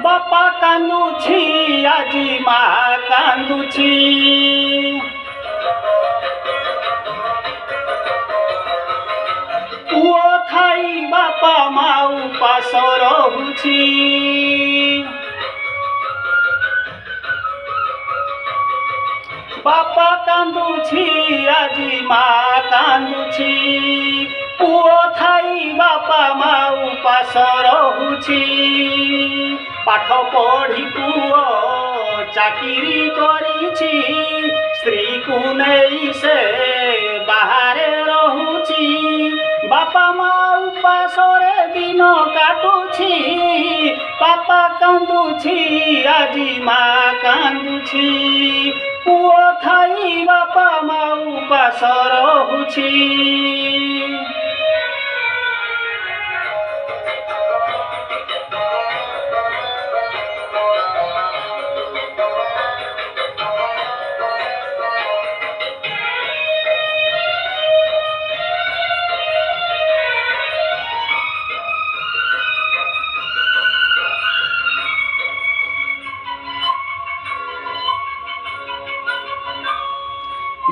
बापा कांदुछि आजी मा कांदुछि पुओ थाई बापा मा उपास रहुछि बापा कांदुछि आजी मा कांदुछि पुओ थाई बापा मा उपास रहुछि पाठ पढ़ी पुओ चाकरी करिछि स्त्री को नहीं से बाहर रहुछि बापा मा उपास रे दिन काटुछि बापा कांदुछि आजी मा कांदुछि पुओ थाई बापा मा उपास रहुछि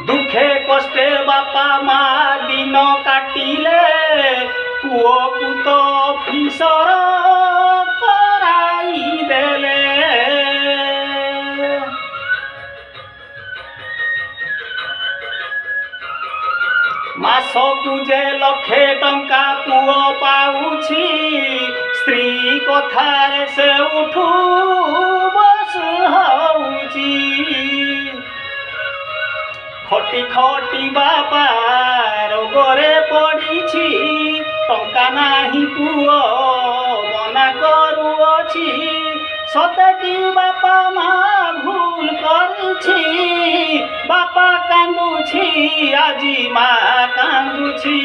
दुखे कष्टे बापा मा दिन काटिले पुओ को तो अफिसर कराई देले मासकु जे लक्षे टंका पुओ पाउछि स्त्री कथारे से उठू बस होउछि खटी खटी बापा रोगरे पड़िछि टंका नाही पुओ मना करुअछि सतेकी बापा मा भूल करिछि बापा कांदुछि आजी मा कांदुछि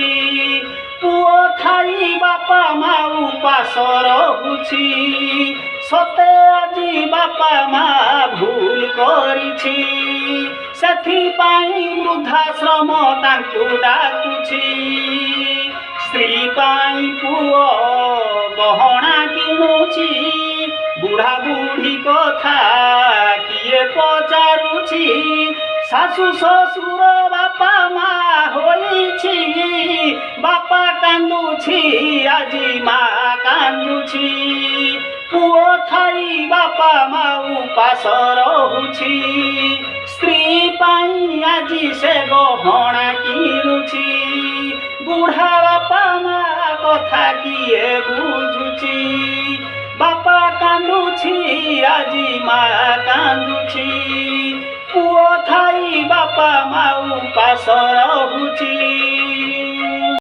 पुओ थाई बापा मा उपास रहुछि सते आजी बापा मा भूल करिछि सेथिपाई वृद्धाश्रम तांकु डाकुछि स्त्री पाई पुओ गहना किणुछि बुढ़ा बुढ़ी कथा किए पचारुछि सासु ससुर बापा मा होइछि बापा कांदुछि आजी मा कांदुछि पुओ थाई बापा मा उपास रहुछि स्त्री पाई आजी से गहना किणुछि बुढ़ा बापा मा कथा किए बुझुछि बापा कांदुछि आजी मा कांदुछि पुओ थाई बापा मा उपास रहुछि।